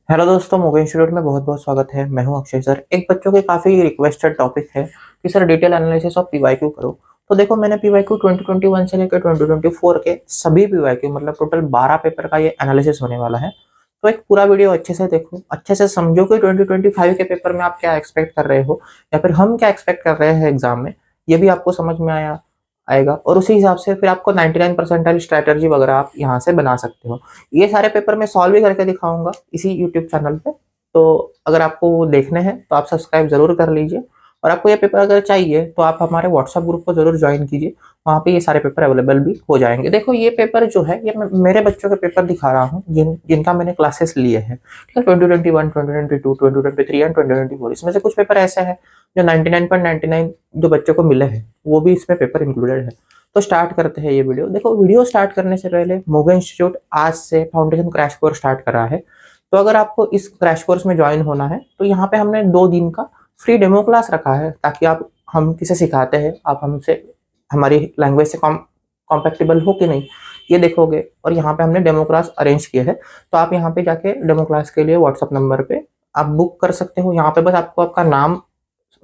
Hello दोस्तों, मोगे institute में बहुत बहुत स्वागत है। मैं हूं अक्षय सर। एक बच्चों के काफ़ी रिक्वेस्टेड टॉपिक है कि sir detail analysis of PYQ करो। तो देखो, मैंने पीवाईक्यू 2021 से लेकर 2024 के सभी पीवाईक्यू मतलब टोटल 12 पेपर का ये एनालिसिस होने वाला है। तो एक पूरा वीडियो अच्छे से देखो, अच्छे से समझो कि 2025 के पेपर में आप क्या एक्सपेक्ट कर रहे हो या फिर हम क्या एक्सपेक्ट कर रहे हैं एग्जाम में। ये भी आपको समझ में आएगा और उसी हिसाब से फिर आपको 99 परसेंटाइल स्ट्रैटेजी वगैरह आप यहाँ से बना सकते हो। ये सारे पेपर मैं सॉल्व भी करके दिखाऊंगा इसी यूट्यूब चैनल पे। तो अगर आपको वो देखने हैं तो आप सब्सक्राइब जरूर कर लीजिए। और आपको ये पेपर अगर चाहिए तो आप हमारे व्हाट्सएप ग्रुप को जरूर ज्वाइन कीजिए। वहाँ पे ये सारे पेपर अवेलेबल भी हो जाएंगे। देखो, ये पेपर जो है ये मैं मेरे बच्चों के पेपर दिखा रहा हूँ जिनका मैंने क्लासेस लिए हैं। ठीक है, 2021, 2022, 2023 एंड 2024। इसमें से कुछ पेपर ऐसे हैं जो 99.99 जो बच्चों को मिले हैं, वो भी इसमें पेपर इंक्लूडेड है। तो स्टार्ट करते हैं ये वीडियो। देखो, वीडियो स्टार्ट करने से पहले मोगा इंस्टीट्यूट आज से फाउंडेशन क्रैश कोर्स स्टार्ट कर रहा है। तो अगर आपको इस क्रैश कोर्स में ज्वाइन होना है तो यहाँ पे हमने 2 दिन का फ्री डेमो क्लास रखा है, ताकि आप हम किसे सिखाते हैं, आप हमसे हमारी लैंग्वेज से कॉम्पैक्टेबल हो कि नहीं ये देखोगे। और यहाँ पे हमने डेमो क्लास अरेंज किए है, तो आप यहाँ पे जाके डेमो क्लास के लिए व्हाट्सअप नंबर पे आप बुक कर सकते हो। यहाँ पे बस आपको आपका नाम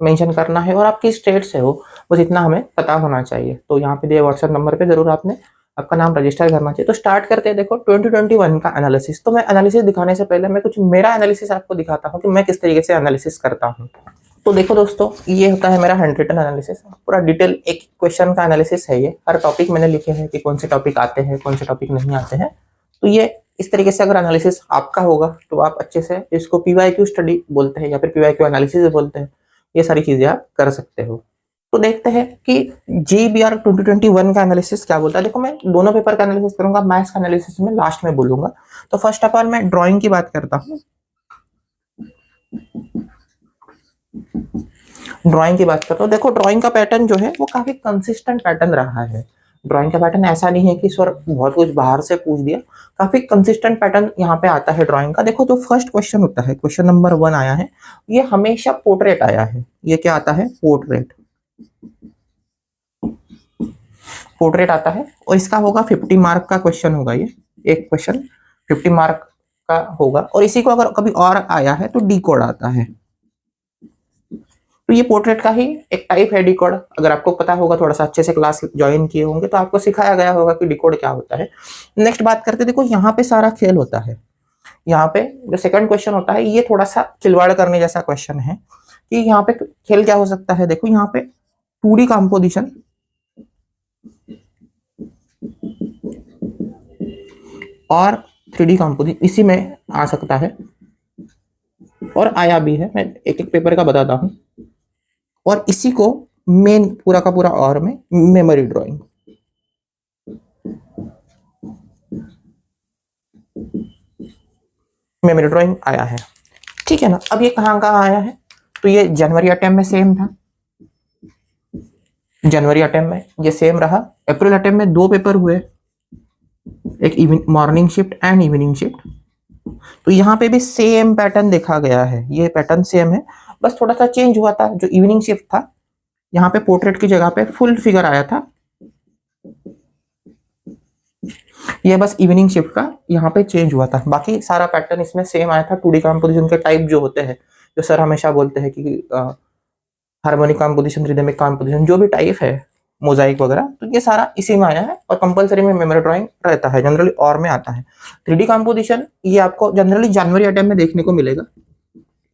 मेंशन करना है और आप किस स्टेट से हो, बस इतना हमें पता होना चाहिए। तो यहाँ पे दिए व्हाट्सएप नंबर पे जरूर आपने आपका नाम रजिस्टर करना चाहिए। तो स्टार्ट करते हैं। देखो, 2021 का एनालिसिस। तो मैं एनालिसिस दिखाने से पहले मैं कुछ मेरा एनालिसिस आपको दिखाता हूँ कि मैं किस तरीके से एनालिसिस करता हूँ। तो देखो दोस्तों, ये होता है मेरा हैंड रिटन एनालिसिस। पूरा डिटेल एक क्वेश्चन का एनालिसिस है। ये हर टॉपिक मैंने लिखे हैं कि कौन से टॉपिक आते हैं, कौन से टॉपिक नहीं आते हैं। तो ये इस तरीके से अगर एनालिसिस आपका होगा तो आप अच्छे से इसको पीवाईक्यू स्टडी बोलते हैं या फिर पीवाईक्यू एनालिसिस बोलते हैं। ये सारी चीजें आप कर सकते हो। तो देखते हैं कि JBR 2021 का एनालिसिस क्या बोलता है। देखो, मैं दोनों पेपर का एनालिसिस करूंगा, मैथ्स का एनालिसिस में लास्ट में बोलूंगा। तो फर्स्ट ऑफ ऑल मैं ड्राइंग की बात करता हूँ। ड्राइंग की बात करता हूँ। देखो, ड्राइंग का पैटर्न जो है वो काफी कंसिस्टेंट पैटर्न रहा है। ड्राइंग का पैटर्न ऐसा नहीं है कि सर बहुत कुछ बाहर से पूछ दिया। काफी कंसिस्टेंट पैटर्न यहाँ पे आता है ड्राइंग का। देखो, जो फर्स्ट क्वेश्चन होता है, क्वेश्चन नंबर 1 आया है, ये हमेशा पोर्ट्रेट आया है। ये क्या आता है? पोर्ट्रेट। पोर्ट्रेट आता है और इसका होगा 50 मार्क का क्वेश्चन होगा। ये एक क्वेश्चन 50 मार्क का होगा। और इसी को अगर कभी और आया है तो डी कोड आता है। तो ये पोर्ट्रेट का ही एक टाइप है, डिकोड। अगर आपको पता होगा, थोड़ा सा अच्छे से क्लास ज्वाइन किए होंगे तो आपको सिखाया गया होगा कि डिकोड क्या होता है। नेक्स्ट बात करते हैं। देखो, यहाँ पे सारा खेल होता है। यहाँ पे जो सेकंड क्वेश्चन होता है ये थोड़ा सा खिलवाड़ करने जैसा क्वेश्चन है कि यहाँ पे खेल क्या हो सकता है। देखो, यहाँ पे 2D कंपोजिशन और 3D कंपोजिशन इसी में आ सकता है और आया भी है। मैं एक एक पेपर का बताता हूँ। और इसी को मेन पूरा का पूरा और में मेमोरी ड्राइंग, मेमोरी ड्राइंग आया है। ठीक है ना। अब ये कहाँ कहाँ आया है? तो ये जनवरी अटेम्प्ट में सेम था। जनवरी अटेम्प्ट में ये सेम रहा। अप्रैल अटेम्प्ट में 2 पेपर हुए, एक morning shift and evening shift. तो यहाँ पे भी सेम पैटर्न देखा गया है। ये पैटर्न सेम है, बस थोड़ा सा चेंज हुआ था। जो इवनिंग शिफ्ट था, यहाँ पे पोर्ट्रेट की जगह पे फुल फिगर आया था। ये बस इवनिंग शिफ्ट का यहाँ पे चेंज हुआ था, बाकी सारा पैटर्न इसमें सेम आया था। 2D कंपोजिशन के टाइप जो होते हैं, जो सर हमेशा बोलते हैं कि हार्मोनिक कंपोजिशन, रिदमिक कंपोजिशन, जो भी टाइप है, मोजाइक वगैरह, तो ये सारा इसी में आया है। और कंपलसरी में मेमोरी ड्राइंग रहता है, जनरली और में आता है। 3D कंपोजिशन ये आपको जनरली जनवरी अटेम्प्ट में देखने को मिलेगा।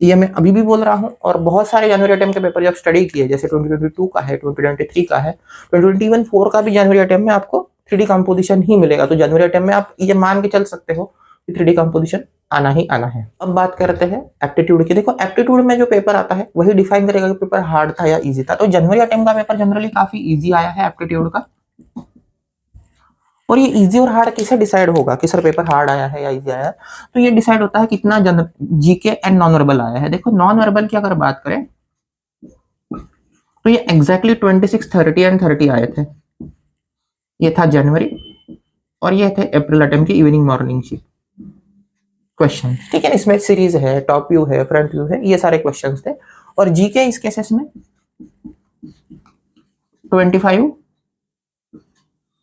ये मैं अभी भी बोल रहा हूँ। और बहुत सारे जनवरी अटेम्प्ट के पेपर जब स्टडी किए, जैसे 2022 का है, 2023 का है, 2021 का भी जनवरी अटेम्प्ट में आपको 3D कंपोजिशन ही मिलेगा। तो जनवरी अटेम्प्ट में आप ये मान के चल सकते हो कि 3D कंपोजिशन आना ही आना है। अब बात करते हैं एप्टीट्यूड की। देखो, एप्टीट्यूड में जो पेपर आता है वही डिफाइन करेगा कि पेपर हार्ड था या इजी था। तो जनवरी अटेम्प्ट का पेपर जनरली काफी इजी आया है एप्टीट्यूड का। और ये इजी और हार्ड कैसे डिसाइड होगा कि सर पेपर हार्ड आया है या इजी आया है? तो ये डिसाइड होता है कितना जीके एंड नॉन वर्बल आया है। देखो, नॉन वर्बल की अगर बात करें तो ये एग्जैक्टली 26, 30 एंड 30 आए थे। ये था जनवरी और ये थे अप्रैल अटेम्प्ट की इवनिंग मॉर्निंग शिफ्ट क्वेश्चन। ठीक है, इसमें सीरीज है, टॉप व्यू है, फ्रंट व्यू है, ये सारे क्वेश्चंस थे। और जीके इस केसेस में 25,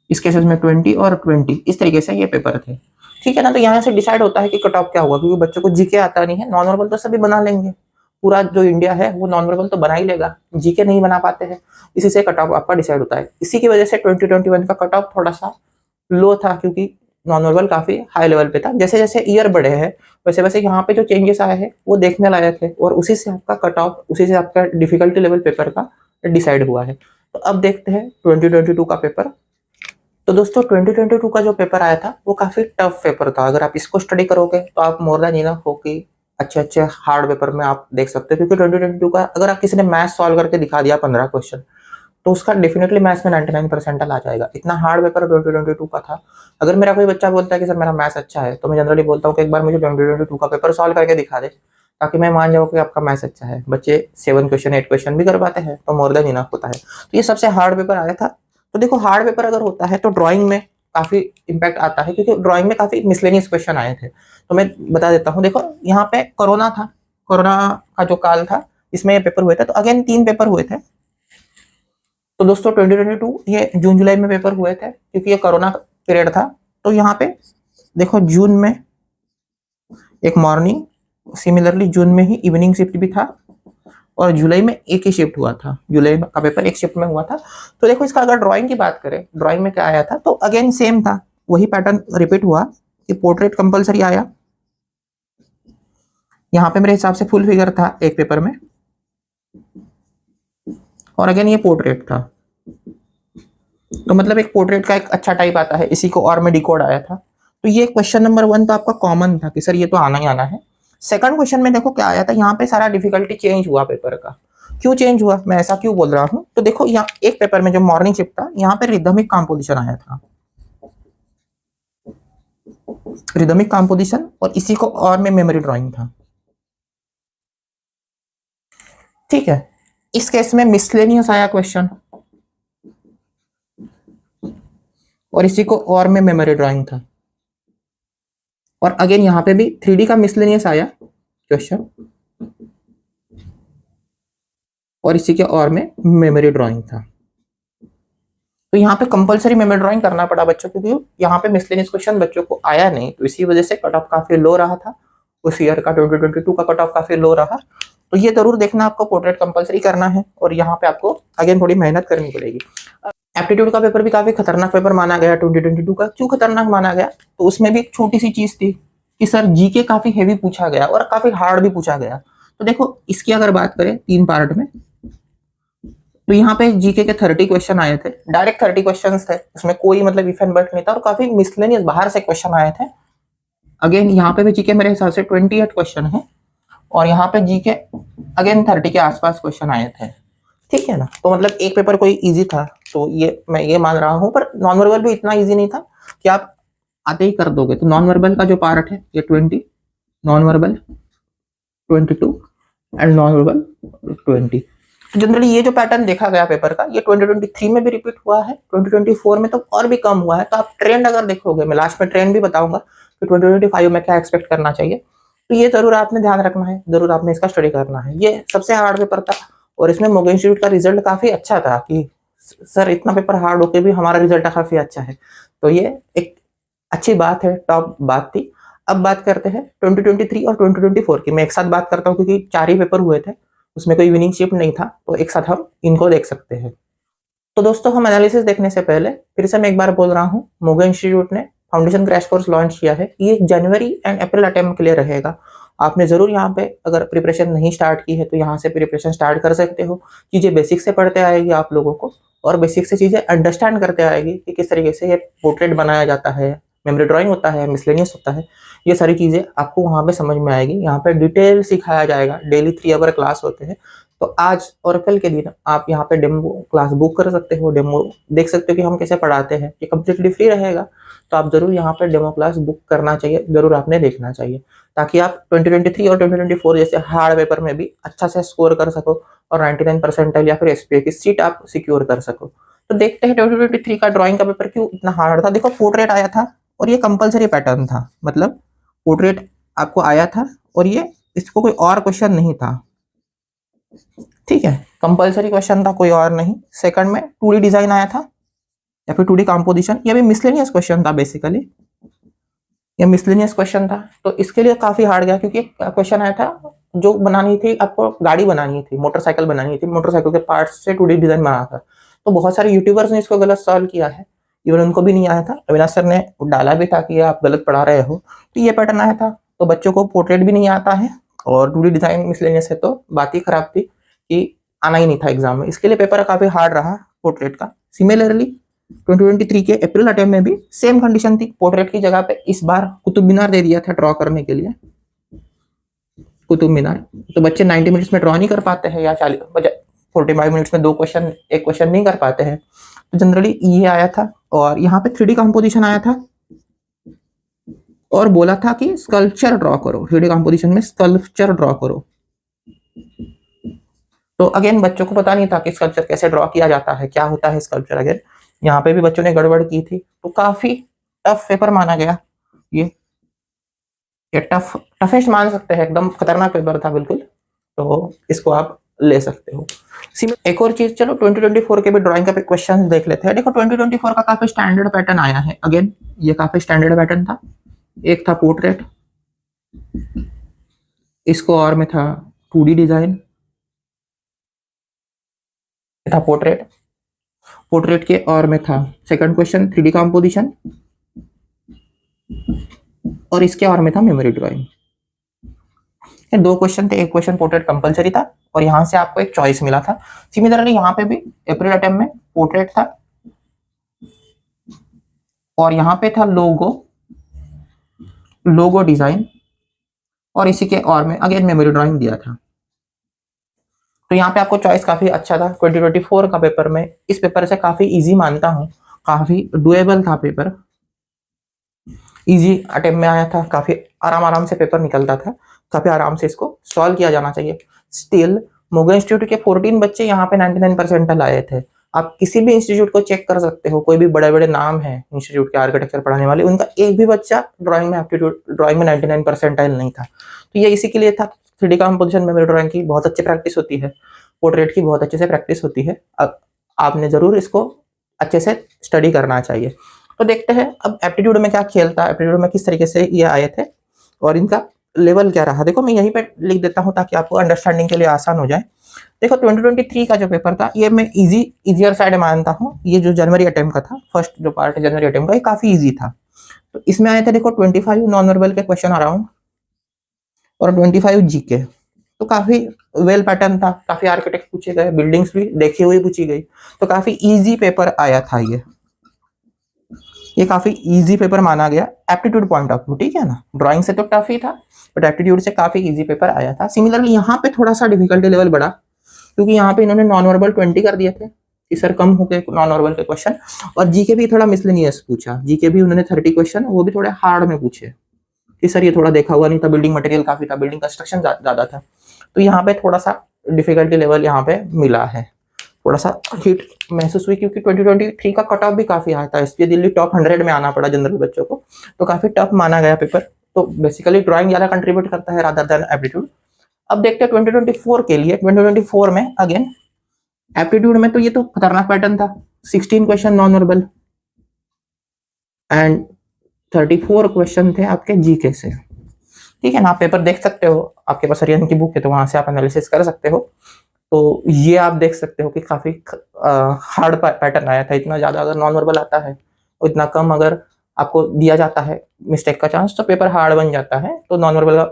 इस केसेस में 20 और 20, इस तरीके से ये पेपर थे। ठीक ठीक है ना। तो यहाँ से डिसाइड होता है कि कट ऑफ क्या होगा, क्योंकि बच्चों को जीके आता नहीं है, नॉन वर्बल तो सभी बना लेंगे, पूरा जो इंडिया है वो नॉन वर्बल तो बना ही लेगा, जीके नहीं बना पाते हैं, इसी से कट ऑफ आपका डिसाइड होता है। इसी की वजह से 2021 का कट ऑफ थोड़ा सा लो था, क्योंकि नॉन वर्बल काफी हाई लेवल पे था। जैसे जैसे ईयर बढ़े हैं वैसे वैसे यहाँ पे जो चेंजेस आए हैं वो देखने लायक है, और उसी से आपका कट ऑफ, उसी से आपका डिफिकल्टी लेवल पेपर का डिसाइड हुआ है। तो अब देखते हैं 2022 का पेपर। तो दोस्तों 2022 का जो पेपर आया था वो काफी टफ पेपर था। अगर आप इसको स्टडी करोगे तो आप मोर देन इनफ हो कि अच्छे अच्छे हार्ड पेपर में आप देख सकते हो, क्योंकि 2022 का अगर आप किसी ने मैथ सॉल्व करके दिखा दिया 15 क्वेश्चन, तो उसका डेफिनेटली मैथ्स में 99% आ जाएगा। इतना हार्ड पेपर 2022 का था। अगर मेरा कोई बच्चा बोलता है कि सर मेरा मैथ्स अच्छा है, तो मैं जनरली बोलता हूँ कि एक बार मुझे 2022 का पेपर सॉल्व करके दिखा दे, ताकि मैं मान जाऊँ कि आपका मैथ्स अच्छा है। बच्चे 7 क्वेश्चन 8 क्वेश्चन भी कर पाते हैं, तो मोर देन इनफ होता है। तो ये सबसे हार्ड पेपर आया था। तो देखो हार्ड पेपर अगर होता है तो ड्राइंग में काफी इम्पैक्ट आता है, क्योंकि ड्राइंग में काफी मिसलेनियस क्वेश्चन आए थे। तो मैं बता देता हूँ, देखो यहाँ पे कोरोना था, कोरोना का जो काल था इसमें ये पेपर हुए थे। तो अगेन 3 पेपर हुए थे। तो दोस्तों 2022 ये जून जुलाई में पेपर हुए थे, क्योंकि ये कोरोना पीरियड था। तो यहाँ पे देखो जून में एक मॉर्निंग, सिमिलरली जून में ही इवनिंग शिफ्ट भी था, और जुलाई में एक ही शिफ्ट हुआ था। जुलाई का पेपर एक शिफ्ट में हुआ था। तो देखो इसका अगर ड्राइंग की बात करें, ड्राइंग में क्या आया था, तो अगेन सेम था, वही पैटर्न रिपीट हुआ कि पोर्ट्रेट कंपलसरी आया। यहाँ पे मेरे हिसाब से फुल फिगर था एक पेपर में, और अगेन ये पोर्ट्रेट था। तो मतलब एक पोर्ट्रेट का एक अच्छा टाइप आता है, इसी को और में डिकोड आया था। तो ये क्वेश्चन नंबर 1 तो आपका कॉमन था कि सर ये तो आना ही आना है। सेकंड क्वेश्चन में देखो क्या आया था, यहाँ पे सारा डिफिकल्टी चेंज हुआ पेपर का। क्यों चेंज हुआ, मैं ऐसा क्यों बोल रहा हूँ, तो देखो यहाँ एक पेपर में जो मॉर्निंग शिफ्ट था, यहाँ पे रिदमिक कॉम्पोजिशन आया था, रिदमिक कॉम्पोजिशन, और इसी को और में मेमोरी ड्राइंग था। ठीक है, इस केस में मिसलेनियस आया क्वेश्चन, और इसी को और में मेमोरी ड्राइंग था। और अगेन यहाँ पे भी 3D का मिसलेनियस आया क्वेश्चन, और इसी के और में मेमोरी ड्राइंग था। तो यहाँ पे कंपलसरी मेमोरी ड्राइंग करना पड़ा बच्चों को, क्योंकि यहाँ पे मिसलेनियस क्वेश्चन बच्चों को आया नहीं, तो इसी वजह से कट ऑफ काफी लो रहा था। उस ईयर का 2022 का कट ऑफ काफी लो रहा। तो ये जरूर देखना, आपको पोर्ट्रेट कंपलसरी करना है, और यहाँ पे आपको अगेन थोड़ी मेहनत करनी पड़ेगी। एप्टीट्यूड का पेपर भी काफी खतरनाक पेपर माना गया 2022 का। क्यों खतरनाक माना गया, तो उसमें भी एक छोटी सी चीज थी कि सर जीके काफी हेवी पूछा गया और काफी हार्ड भी पूछा गया। तो देखो इसकी अगर बात करें 3 पार्ट में, तो यहाँ पे जीके के 30 क्वेश्चन आए थे, डायरेक्ट 30 क्वेश्चन थे, उसमें कोई मतलब इफ एंड बट नहीं था, और काफी मिसलेनियस बाहर से क्वेश्चन आए थे। अगेन यहाँ पे भी जीके मेरे हिसाब से 28 क्वेश्चन है, और यहाँ पे जीके अगेन 30 के आसपास क्वेश्चन आए थे। ठीक है ना, तो मतलब एक पेपर कोई इजी था, तो ये मैं ये मान रहा हूँ। पर नॉन वर्बल भी इतना इजी नहीं था कि आप आते ही कर दोगे। तो नॉन वर्बल का जो पार्ट है ये 20, non verbal 22 and non verbal 20। तो जनरली ये जो पैटर्न देखा गया पेपर का, ये 2023 में भी रिपीट हुआ है, 2024 में तो और भी कम हुआ है। तो आप ट्रेंड अगर देखोगे, मैं लास्ट में ट्रेंड भी बताऊंगा कि 2025 में क्या एक्सपेक्ट करना चाहिए। तो ये जरूर आपने ध्यान रखना है, जरूर आपने इसका स्टडी करना है। ये सबसे हार्ड पेपर था, और इसमें मोगेन इंस्टीट्यूट का रिजल्ट काफी अच्छा था कि सर इतना पेपर हार्ड होके भी हमारा रिजल्ट काफी अच्छा है। तो ये एक अच्छी बात है, टॉप बात थी। अब बात करते हैं 2023 और 2024 की। मैं एक साथ बात करता हूँ, क्योंकि 4 ही पेपर हुए थे, उसमें कोई विनिंग शिफ्ट नहीं था, तो एक साथ हम इनको देख सकते हैं। तो दोस्तों हम एनालिसिस देखने से पहले फिर से मैं एक बार बोल रहा हूँ, मोगा इंस्टीट्यूट ने फाउंडेशन क्रैश कोर्स लॉन्च किया है। ये जनवरी एंड अप्रैल अटेम्प्ट के लिए रहेगा। आपने जरूर यहाँ पे अगर प्रिपरेशन नहीं स्टार्ट की है तो यहाँ से प्रिपरेशन स्टार्ट कर सकते हो। चीजें बेसिक से पढ़ते आएगी आप लोगों को, और बेसिक से चीजें अंडरस्टैंड करते आएगी कि किस तरीके से ये पोर्ट्रेट बनाया जाता है, मेमोरी ड्राइंग होता है, मिसलेनियस होता है। ये सारी चीजें आपको वहां पे समझ में आएगी। यहाँ पे डिटेल सिखाया जाएगा। डेली 3 आवर क्लास होते हैं। तो आज और कल के दिन आप यहाँ पे डेमो क्लास बुक कर सकते हो, डेमो देख सकते हो कि हम कैसे पढ़ाते हैं। ये कम्प्लीटली फ्री रहेगा, तो आप जरूर यहाँ पे डेमो क्लास बुक करना चाहिए, जरूर आपने देखना चाहिए, ताकि आप 2023 और 2024 जैसे हार्ड पेपर में भी अच्छा से स्कोर कर सको, और 99 परसेंटाइल या फिर एसपीए की सीट आप सिक्योर कर सको। तो देखते हैं 2023 का ड्राइंग का पेपर क्यों इतना हार्ड था। देखो पोर्ट्रेट आया था, और ये कंपलसरी पैटर्न था, मतलब पोर्ट्रेट आपको आया था, और ये इसको कोई और क्वेश्चन नहीं था। ठीक है, कंपलसरी क्वेश्चन था, कोई और नहीं। सेकंड में 2D डिजाइन आया था, या फिर 2D कंपोजिशन, ये भी मिसलेनियस क्वेश्चन था बेसिकली। ये मिसलेनियस क्वेश्चन था, तो इसके लिए काफी हार्ड गया, क्योंकि क्वेश्चन आया था जो बनानी थी आपको, गाड़ी बनानी थी, मोटरसाइकिल बनानी थी, मोटरसाइकिल के पार्ट्स से 2D डिजाइन बना था। तो बहुत सारे यूट्यूबर्स ने इसको गलत सॉल्व किया है, इवन उनको भी नहीं आया था। अविनाश सर ने डाला भी था कि ये आप गलत पढ़ा रहे हो, तो ये पैटर्न आया था। तो बच्चों को पोर्ट्रेट भी नहीं आता है और 2D डिजाइन मिसलेनियस है, तो बात ही खराब थी कि आना ही नहीं था एग्जाम में। इसके लिए पेपर काफी हार्ड रहा पोर्ट्रेट का। सिमिलरली 2023 के अप्रैल अटेम्प्ट में भी सेम कंडीशन थी, पोर्ट्रेट की जगह पे इस बार कुतुब मीनार दे दिया था ड्रॉ करने के लिए, कुतुब मीनार। तो बच्चे 90 मिनट्स में ड्रॉ नहीं कर पाते हैं, या 45 मिनट्स में एक क्वेश्चन नहीं कर पाते हैं, तो जनरली ये आया था। और यहाँ पे 3D कंपोजिशन आया था और बोला था कि स्कल्पचर ड्रॉ करो, 3D कंपोजिशन में स्कल्पचर ड्रॉ करो। तो अगेन बच्चों को पता नहीं था कि स्कल्पचर कैसे ड्रॉ किया जाता है, क्या होता है स्कल्पचर। अगेन यहाँ पे भी बच्चों ने गड़बड़ की थी, तो काफी टफ पेपर माना गया ये टफेस्ट मान सकते हैं, एकदम खतरनाक पेपर था बिल्कुल। तो इसको आप ले सकते हो। एक और चीज, चलो 2024 के भी ड्राइंग का क्वेश्चन देख लेते हैं। देखो 2024 का काफी स्टैंडर्ड पैटर्न आया है। अगेन ये काफी स्टैंडर्ड पैटर्न था। एक था पोर्ट्रेट, इसको और में था 2D डिजाइन, था पोर्ट्रेट के और में था सेकंड क्वेश्चन 3D कंपोजिशन, और इसके और में था मेमोरी ड्राइंग। ये 2 क्वेश्चन थे, एक क्वेश्चन पोर्ट्रेट कंपलसरी था और यहां से आपको एक चॉइस मिला था। सिमिलरली यहाँ पे भी अप्रैल अटेम्प्ट में पोर्ट्रेट था और यहाँ पे था लोगो डिजाइन, और इसी के और में अगेन मेमोरी ड्राइंग दिया था। तो यहाँ पे आपको चॉइस काफी अच्छा था 2024 का पेपर में। इस पेपर से काफी इजी मानता हूँ, काफी डुएबल था पेपर, इजी अटेम्प्ट में आया था, काफी आराम से पेपर निकलता था, काफी आराम से इसको सॉल्व किया जाना चाहिए। स्टिल मोगा इंस्टीट्यूट के 14 बच्चे यहाँ पे 99% आए थे। आप किसी भी इंस्टीट्यूट को चेक कर सकते हो, कोई भी बड़े बड़े नाम है इंस्टीट्यूट के आर्किटेक्चर पढ़ाने वाले, उनका एक भी बच्चा ड्राइंग में 99% नहीं था। तो ये इसी के लिए था। 3D कंपोजिशन में मेरी ड्राइंग की बहुत अच्छी प्रैक्टिस होती है, पोर्ट्रेट की बहुत अच्छे से प्रैक्टिस होती है। आपने जरूर इसको अच्छे से स्टडी करना चाहिए। तो देखते हैं अब एप्टीट्यूड में क्या खेलता है, एप्टीट्यूड में किस तरीके से ये आए थे और इनका लेवल क्या रहा। देखो मैं यहीं पे लिख देता हूं ताकि आपको अंडरस्टैंडिंग के लिए आसान हो जाए। देखो 2023 का जो पेपर था ये मैं इजियर साइड मानता हूँ। ये जो जनवरी अटेम्प्ट का था, फर्स्ट जो पार्ट है जनवरी अटेम्प्ट का, ये काफी इजी था। तो इसमें आए थे देखो 25 नॉन वर्बल के क्वेश्चन अराउंड और 25 जीके। तो काफी वेल पैटर्न था, काफी आर्किटेक्ट पूछे गए, बिल्डिंग्स भी देखी हुई पूछी गई, तो काफी इजी पेपर आया था ये काफी इजी पेपर माना गया एप्टीट्यूड पॉइंट ऑफ व्यू, ठीक है ना। ड्राइंग से तो टफ ही था बट एप्टीट्यूड से काफी इजी पेपर आया था। सिमिलरली यहाँ पे थोड़ा सा डिफिकल्टी लेवल बढ़ा, क्योंकि यहाँ पे इन्होंने नॉन वर्बल 20 कर दिए थे कि सर कम हो गए नॉन वर्बल के क्वेश्चन, और जीके भी थोड़ा मिसलेनियस पूछा। जीके भी उन्होंने 30 क्वेश्चन, वो भी थोड़े हार्ड में पूछे कि सर ये थोड़ा देखा हुआ नहीं था, बिल्डिंग मटेरियल काफी था, बिल्डिंग कंस्ट्रक्शन ज्यादा था। तो यहाँ पे थोड़ा सा डिफिकल्टी लेवल यहाँ पे मिला है, थोड़ा सा हिट महसूस हुई, क्योंकि 2023 का कट ऑफ भी काफी हाई था, इसलिए दिल्ली टॉप 100 में आना पड़ा जनरल बच्चों को। तो काफी टफ माना गया पेपर। तो बेसिकली ड्राइंग ज्यादा कंट्रीब्यूट करता है रादर देन एप्टीट्यूड। अब देखते हैं 2024 के लिए। 2024 में अगेन एप्टीट्यूड में तो ये तो खतरनाक पैटर्न था, 16 question non verbal and 34 question थे आपके जीके से, ठीक है ना। आप पेपर देख सकते हो, आपके पास हरियाणा की बुक है तो वहां से आप एनालिसिस कर सकते हो। तो ये आप देख सकते हो कि काफी हार्ड पैटर्न आया था। इतना ज्यादा अगर नॉन वर्बल आता है, इतना कम अगर आपको दिया जाता है मिस्टेक का चांस, तो पेपर हार्ड बन जाता है। तो नॉन वर्बल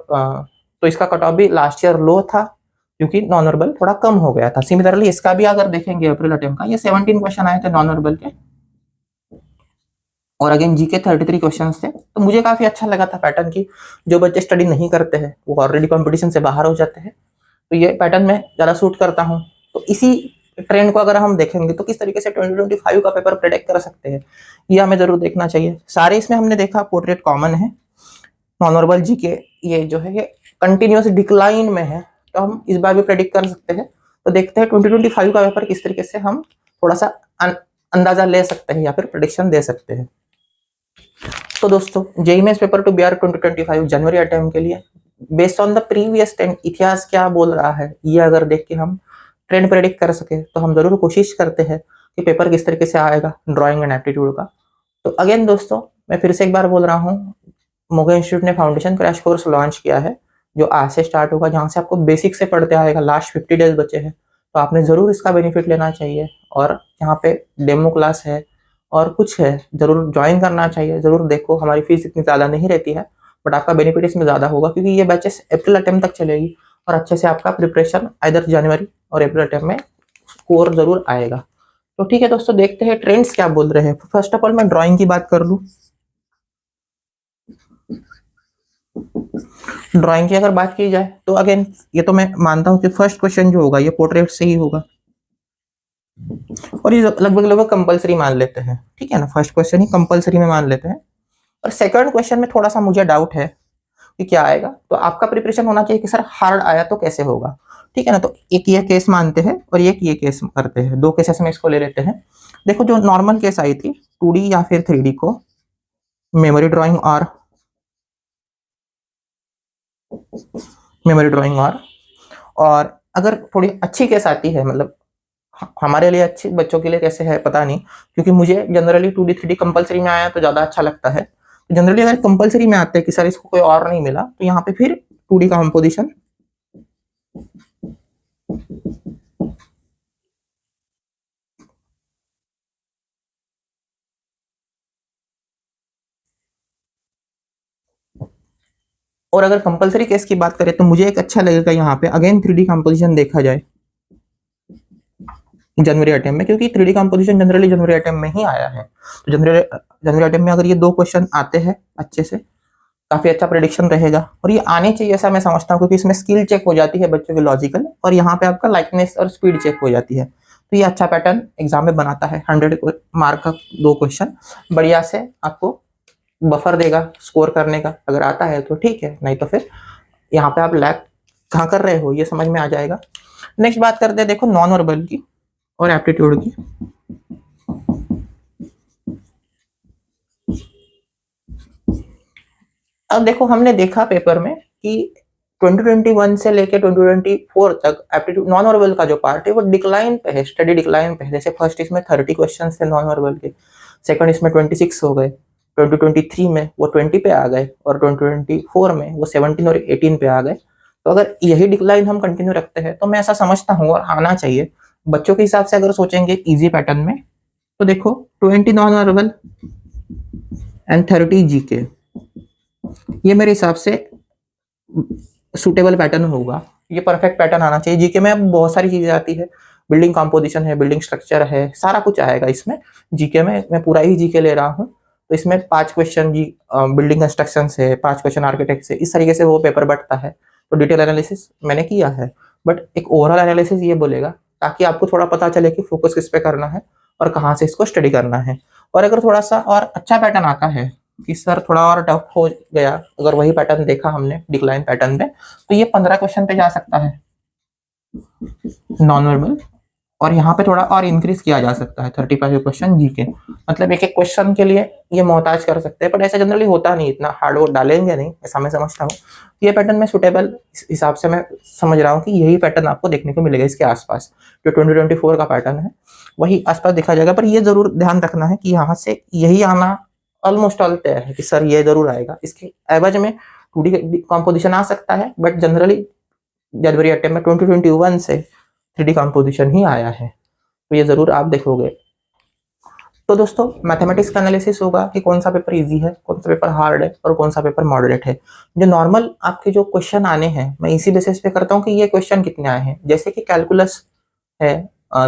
तो इसका कट ऑफ भी लास्ट ईयर लो था, क्योंकि नॉन वर्बल थोड़ा कम हो गया था। सिमिलरली इसका भी अगर देखेंगे अप्रैल अटेम्प्ट का, ये 17 क्वेश्चन आए थे नॉन वर्बल के, और अगेन जीके 33 क्वेश्चंस थे। तो मुझे काफी अच्छा लगा था पैटर्न की। जो बच्चे स्टडी नहीं करते हैं वो ऑलरेडी कंपटीशन से बाहर हो जाते हैं, तो ये पैटर्न में ज्यादा सूट करता हूँ। तो इसी ट्रेंड को अगर हम देखेंगे तो किस तरीके से 2025 का पेपर प्रेडिक्ट कर सकते हैं, ये हमें जरूर देखना चाहिए। सारे इसमें हमने देखा पोर्ट्रेट कॉमन है, नॉन वर्बल जीके ये जो है ये कंटिन्यूअस डिक्लाइन में है, तो हम इस बार भी प्रेडिक्ट कर सकते हैं। तो देखते हैं 2025 का पेपर किस तरीके से हम थोड़ा सा अंदाजा ले सकते हैं या फिर प्रेडिक्शन दे सकते हैं। तो दोस्तों JEE mains paper two BR 2025 जनवरी अटेम्प्ट के लिए based on the previous trend, इतिहास क्या बोल रहा है ये अगर देख के हम ट्रेंड प्रेडिक्ट कर सके तो हम जरूर कोशिश करते हैं कि पेपर किस तरीके से आएगा ड्राइंग एंड एप्टीट्यूड का। तो अगेन दोस्तों मैं फिर से एक बार बोल रहा हूँ, मोगा इंस्टीट्यूट ने फाउंडेशन क्रैश कोर्स लॉन्च किया है, जो आज से स्टार्ट होगा, जहाँ से आपको बेसिक से पढ़ते आएगा। लास्ट 50 डेज बचे हैं, तो आपने ज़रूर इसका बेनिफिट लेना चाहिए। और यहाँ पे डेमो क्लास है और कुछ है, ज़रूर ज्वाइन करना चाहिए। ज़रूर देखो, हमारी फीस इतनी ज़्यादा नहीं रहती है, बट आपका बेनिफिट इसमें ज़्यादा होगा, क्योंकि ये बैचेस अप्रैल अटेम्प्ट तक चलेगी और अच्छे से आपका प्रिपरेशन इधर जनवरी और अप्रैल अटेम्प्ट में स्कोर ज़रूर आएगा। तो ठीक है दोस्तों, देखते हैं ट्रेंड्स क्या बोल रहे हैं। फर्स्ट ऑफ ऑल मैं ड्राइंग की बात कर लूँ। ड्राइंग की अगर बात की जाए तो अगेन ये तो मैं मानता हूं कि फर्स्ट क्वेश्चन जो होगा ये पोर्ट्रेट से ही होगा, और ये लगभग लगभग कंपलसरी मान लेते हैं, ठीक है ना। फर्स्ट क्वेश्चन ही कंपलसरी में मान लेते हैं। और सेकंड क्वेश्चन में थोड़ा सा मुझे डाउट है कि क्या आएगा। तो आपका प्रिपरेशन होना चाहिए कि सर हार्ड आया तो कैसे होगा, ठीक है ना। तो एक ये केस मानते हैं और एक ये केस करते हैं, दो केसेस में इसको ले लेते हैं। देखो, जो नॉर्मल केस आई थी 2D या फिर 3D को मेमोरी ड्राइंग और अगर थोड़ी अच्छी केस आती है, मतलब हमारे लिए अच्छी, बच्चों के लिए कैसे है पता नहीं, क्योंकि मुझे जनरली 2D 3D कंपलसरी में आया तो ज़्यादा अच्छा लगता है। जनरली अगर कंपलसरी में आते हैं कि सर इसको कोई और नहीं मिला, तो यहाँ पे फिर 2D कंपोजिशन और अगर कंपलसरी केस की बात करें तो मुझे एक अच्छा लगेगा यहाँ पे अगेन 3D कंपोजिशन देखा जाए जनवरी अटेम्प्ट में, क्योंकि 3D कंपोजिशन जनरली जनवरी अटेम्प्ट में ही आया है। तो जनवरी अटेम्प्ट में अगर ये दो क्वेश्चन आते हैं अच्छे से, काफी अच्छा प्रेडिक्शन रहेगा। और ये आने चाहिए ऐसा मैं समझता हूँ, क्योंकि इसमें स्किल चेक हो जाती है बच्चों की लॉजिकल, और यहाँ पे आपका लाइकनेस और स्पीड चेक हो जाती है। तो ये अच्छा पैटर्न एग्जाम में बनाता है। 100 मार्क का दो क्वेश्चन बढ़िया से आपको बफर देगा स्कोर करने का। अगर आता है तो ठीक है, नहीं तो फिर यहाँ पे आप लैग कहाँ कर रहे हो ये समझ में आ जाएगा। नेक्स्ट बात करते हैं, देखो, नॉन वर्बल की और एप्टीट्यूड की। अब देखो, हमने देखा पेपर में कि 2021 से लेके 2024 तक एप्टीट्यूड नॉन वर्बल का जो पार्ट है वो डिक्लाइन पे है, स्टडी डिक्लाइन पे है। जैसे फर्स्ट इसमें 30 क्वेश्चन थे नॉन वर्बल के, सेकंड इसमें 26 हो गए, 2023 में वो 20 पे आ गए, और 2024 में वो 17 और 18 पे आ गए। तो अगर यही डिक्लाइन हम कंटिन्यू रखते हैं तो मैं ऐसा समझता हूँ, और आना चाहिए बच्चों के हिसाब से अगर सोचेंगे इजी पैटर्न में, तो देखो 20 नॉन वर्बल एंड 30 जीके, ये मेरे हिसाब से सूटेबल पैटर्न होगा। ये परफेक्ट पैटर्न आना चाहिए। जीके में अब बहुत सारी चीजें आती है, बिल्डिंग कंपोजिशन है, बिल्डिंग स्ट्रक्चर है, सारा कुछ आएगा इसमें। जीके में मैं पूरा ही जीके ले रहा हूँ, तो इसमें 5 क्वेश्चन जी बिल्डिंग कंस्ट्रक्शन से, 5 क्वेश्चन आर्किटेक्ट से, इस तरीके से वो पेपर बढ़ता है। तो डिटेल एनालिसिस मैंने किया है, बट एक ओवरऑल एनालिसिस ये बोलेगा, ताकि आपको थोड़ा पता चले कि फोकस किस पे करना है और कहाँ से इसको स्टडी करना है। और अगर थोड़ा सा और अच्छा पैटर्न आता है कि सर थोड़ा और टफ हो गया, अगर वही पैटर्न देखा हमने डिक्लाइन पैटर्न में, तो ये 15 क्वेश्चन पे जा सकता है नॉन वर्बल, और यहाँ पे थोड़ा और इंक्रीज किया जा सकता है 35 क्वेश्चन जीके। मतलब एक एक क्वेश्चन के लिए ये मोहताज कर सकते हैं, पर ऐसा जनरली होता नहीं, इतना हार्ड वर्क डालेंगे नहीं, ऐसा मैं समझता हूँ। ये पैटर्न में सुटेबल हिसाब से मैं समझ रहा हूँ कि यही पैटर्न आपको देखने को मिलेगा इसके आसपास। जो 2024 का पैटर्न है वही आसपास देखा जाएगा, पर ये जरूर ध्यान रखना है कि यहाँ से यही आना ऑलमोस्ट ऑल तय है कि सर ये जरूर आएगा। इसके एवज में 2D कंपोजिशन आ सकता है, बट जनरली जनवरी अटेम्प्ट में 2021 से 3D कंपोजिशन ही आया है, तो ये जरूर आप देखोगे। तो दोस्तों, मैथमेटिक्स का एनालिसिस होगा कि कौन सा पेपर इजी है, कौन सा पेपर हार्ड है और कौन सा पेपर मॉडरेट है। जो नॉर्मल आपके जो क्वेश्चन आने हैं, मैं इसी बेसिस पे करता हूँ कि ये क्वेश्चन कितने आए हैं। जैसे कि कैलकुलस है,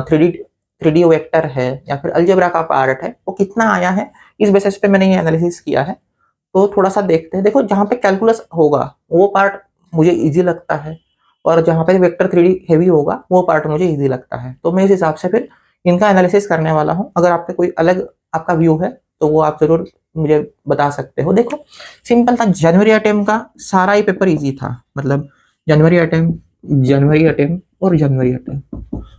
3D वेक्टर है, या फिर अलजेब्रा का पार्ट है, वो कितना आया है, इस बेसिस पे मैंने ये एनालिसिस किया है। तो थोड़ा सा देखते हैं। देखो, जहाँ पे कैलकुलस होगा वो पार्ट मुझे इजी लगता है, और जहाँ पे वेक्टर 3D हेवी होगा वो पार्ट मुझे इजी लगता है। तो मैं इस हिसाब से फिर इनका एनालिसिस करने वाला हूँ। अगर आप पे कोई अलग आपका व्यू है तो वो आप जरूर मुझे बता सकते हो। देखो, सिंपल था, जनवरी अटेम्प्ट का सारा ही पेपर इजी था, मतलब जनवरी अटेम्प्ट और जनवरी अटेम्प्ट,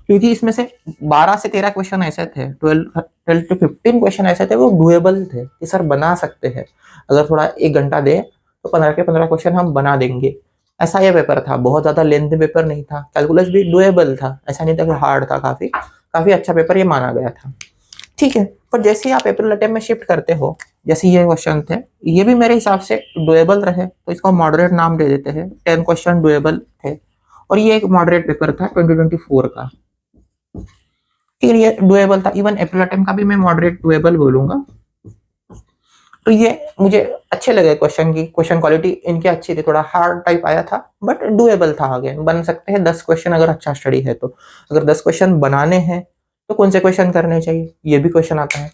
क्योंकि इसमें से 12 से 13 क्वेश्चन ऐसे थे, 12 to 15 क्वेश्चन ऐसे थे वो डुएबल थे कि सर बना सकते हैं। अगर थोड़ा 1 घंटा दे तो 15 के 15 क्वेश्चन हम बना देंगे। ऐसा ये पेपर था, बहुत ज्यादा लेंथी पेपर नहीं था। कैलकुलस भी डुएबल था, ऐसा नहीं था कि हार्ड था। काफी अच्छा पेपर ये माना गया था, ठीक है। पर जैसे ही आप अप्रैल अटेम्प्ट में शिफ्ट करते हो जैसे ये क्वेश्चन थे, ये भी मेरे हिसाब से डुएबल रहे, तो इसको मॉडरेट नाम दे देते हैं। 10 क्वेश्चन डुएबल थे, और ये एक मॉडरेट पेपर था 2024 का। फिर ये डुएबल था, इवन अप्रैल अटेम्प्ट का भी मैं मॉडरेट डुएबल बोलूंगा। तो ये मुझे अच्छे लगे क्वेश्चन की, क्वेश्चन क्वालिटी इनकी अच्छी थी, थोड़ा हार्ड टाइप आया था बट डुएबल था। अगेन बन सकते हैं 10 क्वेश्चन अगर अच्छा स्टडी है तो। अगर 10 क्वेश्चन बनाने हैं तो कौन से क्वेश्चन करने चाहिए, ये भी क्वेश्चन आता है।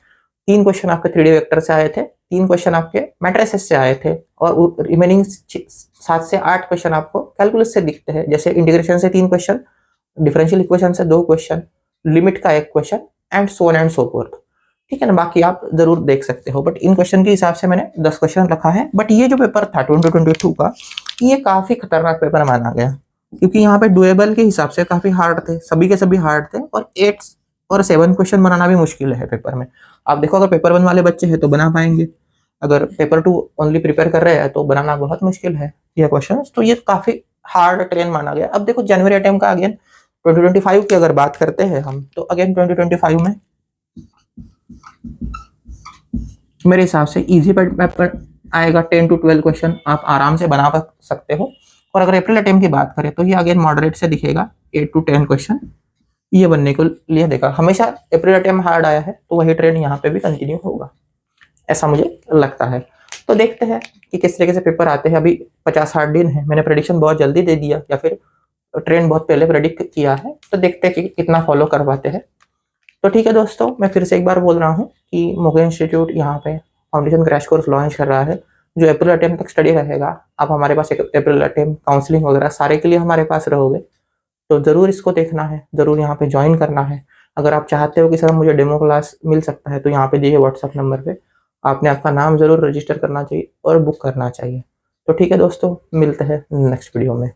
3 क्वेश्चन आपके 3D वेक्टर से आए थे, 3 क्वेश्चन आपके मैट्रिसेस से आए थे, और रिमेनिंग 7 से 8 क्वेश्चन आपको कैलकुलस से दिखते हैं। जैसे इंटीग्रेशन से 3 क्वेश्चन, डिफरेंशियल इक्वेशन से 2 क्वेश्चन, लिमिट का 1 question, and so on and so fourth. ठीक है ना, बाकी आप जरूर देख सकते हो, बट इन क्वेश्चन के हिसाब से मैंने 10 क्वेश्चन रखा है। बट ये जो पेपर था 2022 का, ये काफी खतरनाक पेपर माना गया, क्योंकि यहाँ पे डुएबल के हिसाब से काफी हार्ड थे, सभी के सभी हार्ड थे, और 8 और 7 क्वेश्चन बनाना भी मुश्किल है पेपर में। आप देखो, अगर पेपर 1 वाले बच्चे हैं तो बना पाएंगे, अगर पेपर 2 ओनली प्रिपेयर कर रहे हैं तो बनाना बहुत मुश्किल है ये क्वेश्चन। तो ये काफी हार्ड ट्रेन माना गया। अब देखो जनवरी अटेम्प्ट का अगेन 2025 की अगर बात करते हैं हम, तो अगेन 2025 में मेरे हिसाब से इजी पेपर आएगा। 10 to 12 क्वेश्चन आप आराम से बना सकते हो। और अगर अप्रैल अटेम्प्ट की बात करें तो ये अगेन मॉडरेट से दिखेगा, 8 to 10 क्वेश्चन ये बनने को लिए देखा। हमेशा अप्रैल अटेम्प्ट हार्ड आया है, तो वही ट्रेंड यहाँ पे भी कंटिन्यू होगा, ऐसा मुझे लगता है। तो देखते हैं कि किस तरीके से पेपर आते हैं। अभी 50-60 दिन है, मैंने प्रेडिक्शन बहुत जल्दी दे दिया या फिर ट्रेंड बहुत पहले प्रेडिक्ट किया है, तो देखते हैं कि कितना फॉलो कर पाते हैं। तो ठीक है दोस्तों, मैं फिर से एक बार बोल रहा हूँ कि मोगे इंस्टीट्यूट यहाँ पे फाउंडेशन क्रैश कोर्स लॉन्च कर रहा है, जो अप्रैल अटेम्प्ट तक स्टडी रहेगा। आप हमारे पास एक अप्रैल अटेम्प्ट काउंसलिंग वगैरह सारे के लिए हमारे पास रहोगे, तो जरूर इसको देखना है, जरूर यहाँ पे ज्वाइन करना है। अगर आप चाहते हो कि सर मुझे डेमो क्लास मिल सकता है, तो यहाँ पे दिए व्हाट्सएप नंबर पे आपने आपका नाम जरूर रजिस्टर करना चाहिए और बुक करना चाहिए। तो ठीक है दोस्तों, मिलते हैं नेक्स्ट वीडियो में।